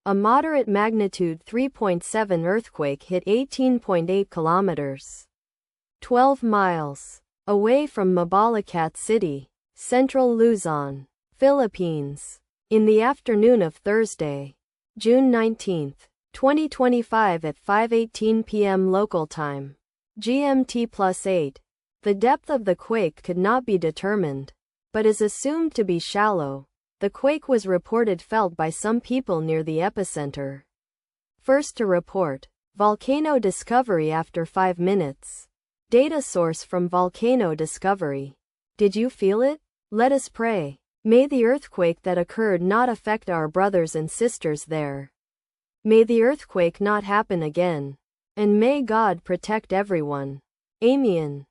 A moderate magnitude 3.7 earthquake hit 18.8 kilometers, 12 miles, away from Mabalacat City, central Luzon, Philippines, in the afternoon of Thursday, June 19, 2025 at 5:18 p.m. local time, GMT+8. The depth of the quake could not be determined, but is assumed to be shallow. The quake was reported felt by some people near the epicenter. First to report, volcano discovery after 5 minutes. Data source from volcano discovery. Did you feel it? Let us pray. May the earthquake that occurred not affect our brothers and sisters there. May the earthquake not happen again. And may God protect everyone. Amen.